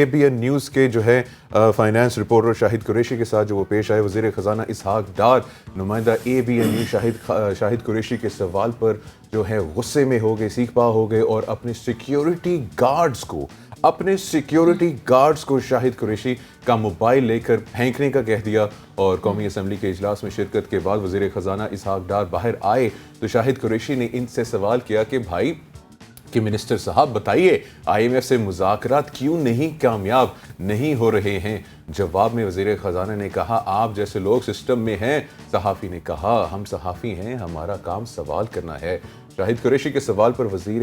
ABN news کے جو ہے فائنانس رپورٹر شاہد قریشی کے ساتھ جو وہ پیش آئے، وزیر خزانہ اسحاق ڈار نمائندہ ABN نیوز شاہد قریشی کے سوال پر جو ہے غصے میں ہو گئے، سیکھ پا ہو گئے اور اپنے سیکیورٹی گارڈز کو شاہد قریشی کا موبائل لے کر پھینکنے کا کہہ دیا. اور قومی اسمبلی کے اجلاس میں شرکت کے بعد وزیر خزانہ اسحاق ڈار باہر آئے تو شاہد قریشی نے ان سے سوال کیا کہ بھائی کہ منسٹر صاحب بتائیے IMF سے مذاکرات کیوں نہیں کامیاب نہیں ہو رہے ہیں. جواب میں وزیر خزانہ نے کہا آپ جیسے لوگ سسٹم میں ہیں. صحافی نے کہا ہم صحافی ہیں، ہمارا کام سوال کرنا ہے. شاہد قریشی کے سوال پر وزیر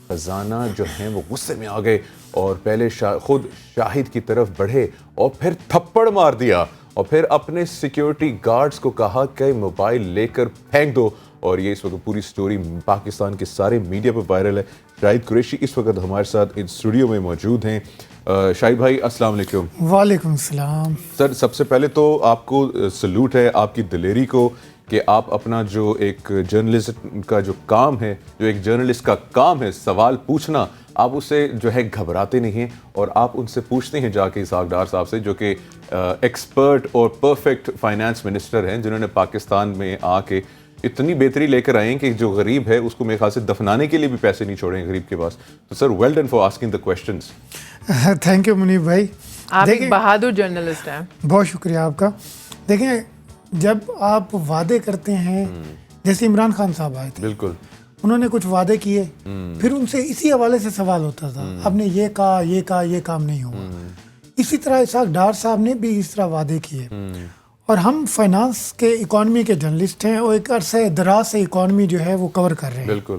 خزانہ جو ہیں وہ غصے میں آ گئے اور پہلے خود شاہد کی طرف بڑھے اور پھر تھپڑ مار دیا اور پھر اپنے سیکیورٹی گارڈز کو کہا کہ موبائل لے کر پھینک دو. اور یہ اس وقت پوری سٹوری پاکستان کے سارے میڈیا پہ وائرل ہے. شاہد قریشی اس وقت ہمارے ساتھ ان اسٹوڈیو میں موجود ہیں. شاہد بھائی السلام علیکم. وعلیکم السلام. سر سب سے پہلے تو آپ کو سلوٹ ہے آپ کی دلیری کو کہ آپ اپنا جو ایک جرنلسٹ کا جو کام ہے، جو ایک جرنلسٹ کا کام ہے سوال پوچھنا، آپ اسے جو ہے گھبراتے نہیں ہیں اور آپ ان سے پوچھتے ہیں جا کے اسحاق ڈار صاحب سے جو کہ ایکسپرٹ اور پرفیکٹ فائنانس منسٹر ہیں، جنہوں نے پاکستان میں آ کے اتنی بہتری لے کر آئے ہیں کہ جو غریب ہے اس کو میرے خیال سے دفنانے کے لیے بھی پیسے نہیں چھوڑیں غریب کے پاس. تو sir well done for asking the questions. Thank you Munib بھائی. آپ ایک بہادر جرنلسٹ ہیں. بہت شکریہ آپ کا. دیکھیں جب آپ وعدے کرتے ہیں، جیسے عمران خان صاحب آئے تھے، بالکل انہوں نے کچھ وعدے کیے، پھر ان سے اسی حوالے سے سوال ہوتا تھا آپ نے یہ کہا یہ کام نہیں ہوا. اسی طرح اسحاق ڈار صاحب نے بھی اس طرح وعدے کیے. اور ہم فائنانس کے اکانومی کے جرنلسٹ ہیں اور ایک عرصہ دراز سے اکانومی جو ہے وہ کور کر رہے ہیں. بالکل.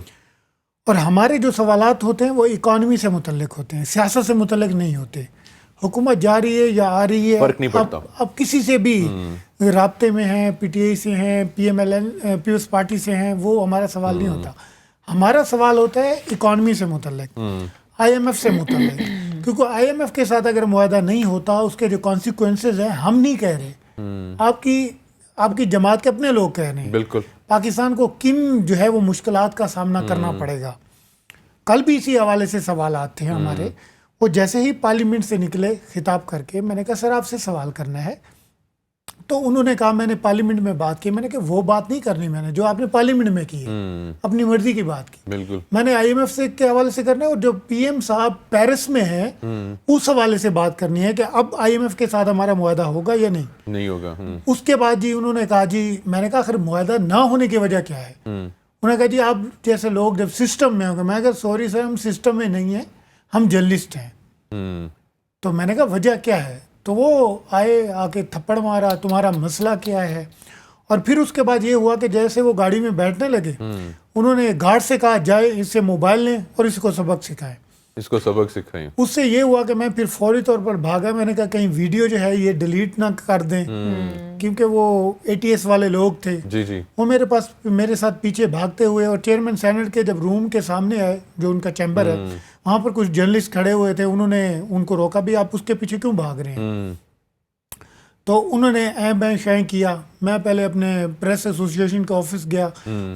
اور ہمارے جو سوالات ہوتے ہیں وہ اکانومی سے متعلق ہوتے ہیں، سیاست سے متعلق نہیں ہوتے. حکومت جا رہی ہے یا آ رہی ہے، فرق نہیں پڑتا. اب کسی سے بھی رابطے میں ہیں، PTI سے ہیں، PMLN پیپلز پارٹی سے ہیں، وہ ہمارا سوال نہیں ہوتا. ہمارا سوال ہوتا ہے اکانومی سے متعلق، IMF سے متعلق. کیونکہ IMF کے ساتھ اگر معاہدہ نہیں ہوتا اس کے جو کانسیکوینسز ہیں ہم نہیں کہہ رہے، آپ کی جماعت کے اپنے لوگ کہہ رہے ہیں. بالکل. پاکستان کو کن جو ہے وہ مشکلات کا سامنا کرنا پڑے گا. کل بھی اسی حوالے سے سوالات تھے ہمارے. وہ جیسے ہی پارلیمنٹ سے نکلے خطاب کر کے، میں نے کہا سر آپ سے سوال کرنا ہے. تو انہوں نے کہا میں نے پارلیمنٹ میں بات کی. میں نے کہا وہ بات نہیں کرنی میں نے جو آپ نے پارلیمنٹ میں کی ہے، اپنی مرضی کی بات کی. بالکل. میں نے IMF سے کے حوالے سے کرنا ہے اور جو PM صاحب پیرس میں ہیں اس حوالے سے بات کرنی ہے کہ اب IMF کے ساتھ ہمارا معاہدہ ہوگا یا نہیں ہوگا. اس کے بعد جی انہوں نے کہا جی، میں نے کہا آخر معاہدہ نہ ہونے کی وجہ کیا ہے. انہوں نے کہا جی آپ جیسے لوگ جب سسٹم میں ہوں گے. میں نے کہا سوری سر ہم سسٹم میں نہیں ہیں، ہم جرنلسٹ ہیں. تو میں نے کہا وجہ کیا ہے؟ تو وہ آئے، آ کے تھپڑ مارا، تمہارا مسئلہ کیا ہے. اور پھر اس کے بعد یہ ہوا کہ جیسے وہ گاڑی میں بیٹھنے لگے انہوں نے گارڈ سے کہا جائے اس سے موبائل لیں اور اس کو سبق سکھائیں. اس سے یہ ہوا کہ میں پھر فوری طور پر بھاگا. میں نے کہا کہیں ویڈیو جو ہے یہ ڈیلیٹ نہ کر دیں، کیونکہ وہ ATS والے لوگ تھے. وہ میرے ساتھ پیچھے بھاگتے ہوئے اور چیئرمین سینٹ کے جب روم کے سامنے آئے جو ان کا چیمبر ہے، وہاں پر کچھ جرنلسٹ کھڑے ہوئے تھے. انہوں نے ان کو روکا بھی، آپ اس کے پیچھے کیوں بھاگ رہے ہیں؟ تو انہوں نے بیں شائیں کیا. میں پہلے اپنے پریس ایسوسیشن کا آفس گیا،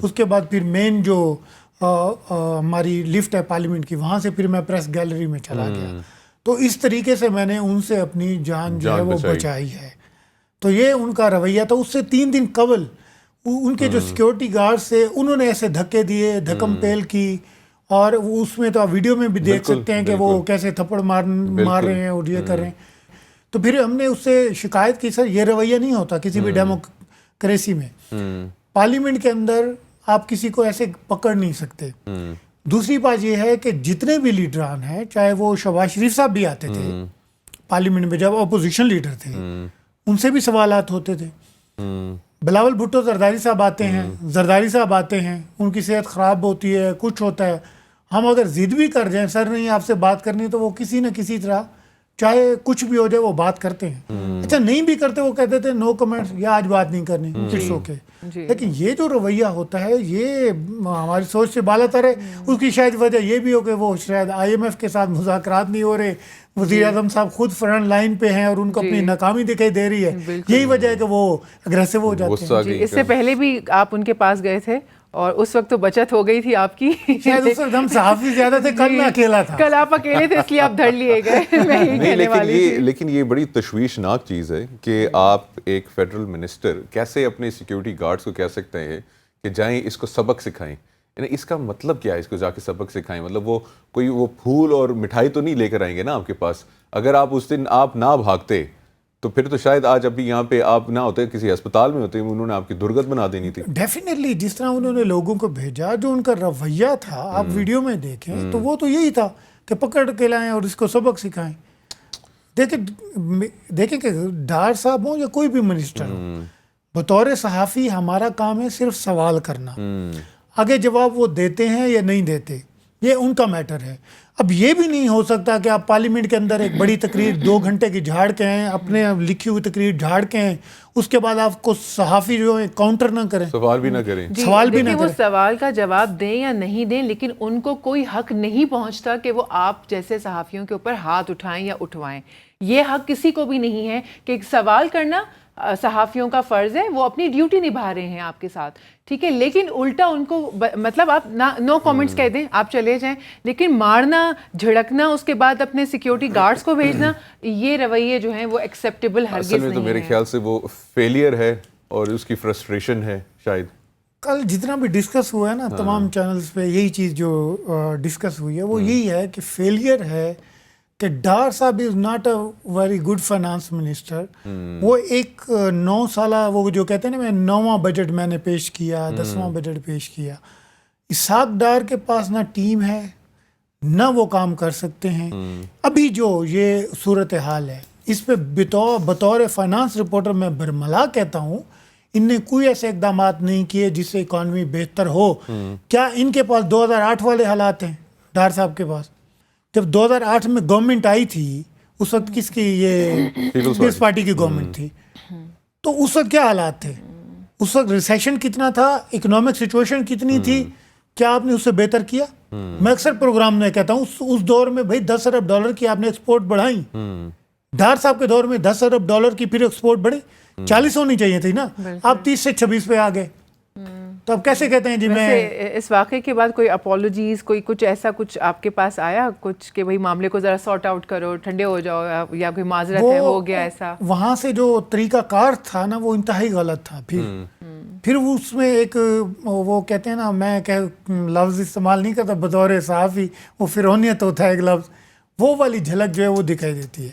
اس کے بعد پھر مین جو ہماری لفٹ ہے پارلیمنٹ کی وہاں سے پھر میں پریس گیلری میں چلا گیا. تو اس طریقے سے میں نے ان سے اپنی جان جو ہے وہ بچائی ہے. تو یہ ان کا رویہ تھا. اس سے 3 دن قبل ان کے جو سیکیورٹی گارڈ سے انہوں نے ایسے دھکے دیے، دھکم پیل کی. اور اس میں تو آپ ویڈیو میں بھی دیکھ سکتے ہیں کہ وہ کیسے تھپڑ مار رہے ہیں اور یہ کر رہے ہیں. تو پھر ہم نے اس سے شکایت کی سر یہ رویہ نہیں ہوتا کسی بھی ڈیموکریسی میں. پارلیمنٹ کے اندر آپ کسی کو ایسے پکڑ نہیں سکتے. دوسری بات یہ ہے کہ جتنے بھی لیڈران ہیں، چاہے وہ شہباز شریف صاحب بھی آتے تھے پارلیمنٹ میں جب اپوزیشن لیڈر تھے، ان سے بھی سوالات ہوتے تھے. بلاول بھٹو زرداری صاحب آتے ہیں، زرداری صاحب آتے ہیں، ان کی صحت خراب ہوتی ہے، کچھ ہوتا ہے. ہم اگر ضد بھی کر جائیں سر نہیں آپ سے بات کرنی تو وہ کسی نہ کسی طرح چاہے کچھ بھی ہو جائے وہ بات کرتے ہیں. اچھا نہیں بھی کرتے وہ کہتے تھے نو کمنٹس یا آج بات نہیں کرنی، اٹس اوکے. لیکن یہ جو رویہ ہوتا ہے یہ ہماری سوچ سے بالا تر ہے. اس کی شاید وجہ یہ بھی ہو کہ وہ شاید IMF کے ساتھ مذاکرات نہیں ہو رہے. وزیر اعظم صاحب خود فرنٹ لائن پہ ہیں اور ان کو اپنی ناکامی دکھائی دے رہی ہے. یہی وجہ ہے کہ وہ اگریسو ہو جاتے ہیں. اس سے پہلے بھی آپ ان کے پاس گئے تھے اور اس وقت تو بچت ہو گئی تھی آپ کی. شاید اس وقت ہم صحافی زیادہ تھے, کل میں اکیلا تھا. کل آپ اکیلے تھے اس لیے آپ دھڑ لیے گئے. میں یہی کہنے والی تھی. لیکن یہ بڑی تشویشناک چیز ہے کہ آپ ایک فیڈرل منسٹر کیسے اپنے سیکیورٹی گارڈز کو کہہ سکتے ہیں کہ جائیں اس کو سبق سکھائیں. یعنی اس کا مطلب کیا ہے, اس کو جا کے سبق سکھائیں؟ مطلب وہ پھول اور مٹھائی تو نہیں لے کر آئیں گے نا آپ کے پاس. اگر آپ اس دن آپ نہ بھاگتے تو پھر تو شاید آج ابھی یہاں پہ آپ نہ ہوتے, کسی ہسپتال میں ہوتے, انہوں نے آپ کی درگت بنا دینی تھی. ڈیفینیٹلی جس طرح انہوں نے لوگوں کو بھیجا, جو ان کا رویہ تھا آپ ویڈیو میں دیکھیں تو وہ تو یہی تھا کہ پکڑ کے لائیں اور اس کو سبق سکھائیں. دیکھیں کہ ڈار صاحب ہوں یا کوئی بھی منسٹر ہو, بطور صحافی ہمارا کام ہے صرف سوال کرنا. آگے جواب وہ دیتے ہیں یا نہیں دیتے یہ ان کا میٹر ہے. اب یہ بھی نہیں ہو سکتا کہ آپ پارلیمنٹ کے اندر ایک بڑی تقریر 2 گھنٹے کی جھاڑ کے ہیں, اپنے لکھی ہوئی تقریر جھاڑ کے ہیں, اس کے بعد آپ کو صحافی جو ہے کاؤنٹر نہ کریں, سوال بھی نہ کریں. سوال بھی نہ وہ کریں. سوال کا جواب دیں یا نہیں دیں, لیکن ان کو کوئی حق نہیں پہنچتا کہ وہ آپ جیسے صحافیوں کے اوپر ہاتھ اٹھائیں یا اٹھوائیں. یہ حق کسی کو بھی نہیں ہے کہ سوال کرنا صحافیوں کا فرض ہے, وہ اپنی ڈیوٹی نبھا رہے ہیں آپ کے ساتھ, ٹھیک ہے. لیکن الٹا ان کو مطلب آپ نو کامنٹس کہہ دیں, آپ چلے جائیں, لیکن مارنا, جھڑکنا, اس کے بعد اپنے سیکیورٹی گارڈز کو بھیجنا, یہ رویے جو ہیں وہ ایکسیپٹیبل ہرگز نہیں ہیں. اصل میں تو میرے خیال سے وہ فیلئر ہے اور اس کی فرسٹریشن ہے شاید. کل جتنا بھی ڈسکس ہوا ہے نا تمام چینلز پہ, یہی چیز جو ڈسکس ہوئی ہے وہ یہی ہے کہ فیلئر ہے کہ ڈار صاحب is not a very good finance minister. وہ ایک 9 سالہ وہ جو کہتے ہیں نا, میں 9واں بجٹ میں نے پیش کیا, 10واں بجٹ پیش کیا. اسحاق ڈار کے پاس نہ ٹیم ہے نہ وہ کام کر سکتے ہیں. ابھی جو یہ صورتحال ہے اس پہ بطور فائنانس رپورٹر میں برملا کہتا ہوں, ان نے کوئی ایسے اقدامات نہیں کیے جس سے اکانومی بہتر ہو. کیا ان کے پاس 2008 والے حالات ہیں ڈار صاحب کے پاس؟ جب 2008 میں گورنمنٹ آئی تھی اس وقت کس کی, یہ پیپلز پارٹی کی گورنمنٹ تھی, تو اس وقت کیا حالات تھے؟ اس وقت ریسیشن کتنا تھا, اکنامک سچویشن کتنی تھی, کیا آپ نے اس سے بہتر کیا؟ میں اکثر پروگرام میں کہتا ہوں اس دور میں بھائی $10 ارب کی آپ نے ایکسپورٹ بڑھائی. ڈار صاحب کے دور میں $10 ارب کی پھر ایکسپورٹ بڑھی, 40 ہونی چاہیے تھی نا, آپ 30 سے 26 پہ آ گئے. تو اب کیسے کہتے ہیں جی میں اس واقعے کے بعد کوئی اپولوجیز, کوئی کچھ ایسا کچھ آپ کے پاس آیا کچھ کہ بھئی معاملے کو ذرا سارٹ آؤٹ کرو, ٹھنڈے ہو جاؤ, یا کوئی معذرت ہے, ہو گیا ایسا؟ وہاں سے جو طریقہ کار تھا نا وہ انتہائی غلط تھا. پھر اس میں ایک وہ کہتے ہیں نا, میں لفظ استعمال نہیں کرتا بطور صحافی, وہ فرعونیت ہوتا ہے ایک لفظ, وہ والی جھلک جو ہے وہ دکھائی دیتی ہے.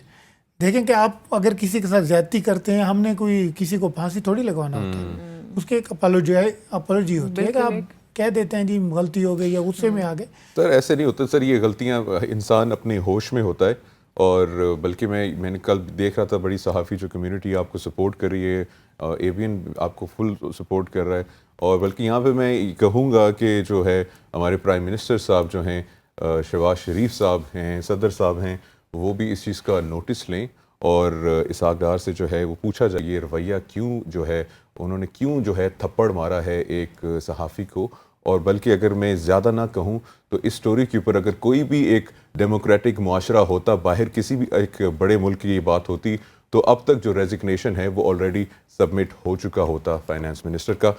دیکھیں کہ آپ اگر کسی کے ساتھ زیادتی کرتے ہیں, ہم نے کوئی کسی کو پھانسی تھوڑی لگوانا ہوتا ہے, اس کے ایک اپولوجی ہوتی ہے کہ آپ کہہ دیتے ہیں جی غلطی ہو گئی یا غصے میں آ گئے. سر ایسے نہیں ہوتا سر, یہ غلطیاں انسان اپنے ہوش میں ہوتا ہے. اور بلکہ میں نے کل دیکھ رہا تھا بڑی صحافی جو کمیونٹی آپ کو سپورٹ کر رہی ہے, ABN آپ کو فل سپورٹ کر رہا ہے. اور بلکہ یہاں پہ میں کہوں گا کہ جو ہے ہمارے پرائم منسٹر صاحب جو ہیں, شہباز شریف صاحب ہیں, صدر صاحب ہیں, وہ بھی اس چیز کا نوٹس لیں اور اسحاق ڈار سے جو ہے وہ پوچھا جائے یہ رویہ کیوں جو ہے انہوں نے کیوں جو ہے تھپڑ مارا ہے ایک صحافی کو. اور بلکہ اگر میں زیادہ نہ کہوں تو اس سٹوری کے اوپر اگر کوئی بھی ایک ڈیموکریٹک معاشرہ ہوتا, باہر کسی بھی ایک بڑے ملک کی یہ بات ہوتی, تو اب تک جو ریزگنیشن ہے وہ آلریڈی سبمٹ ہو چکا ہوتا فائنانس منسٹر کا.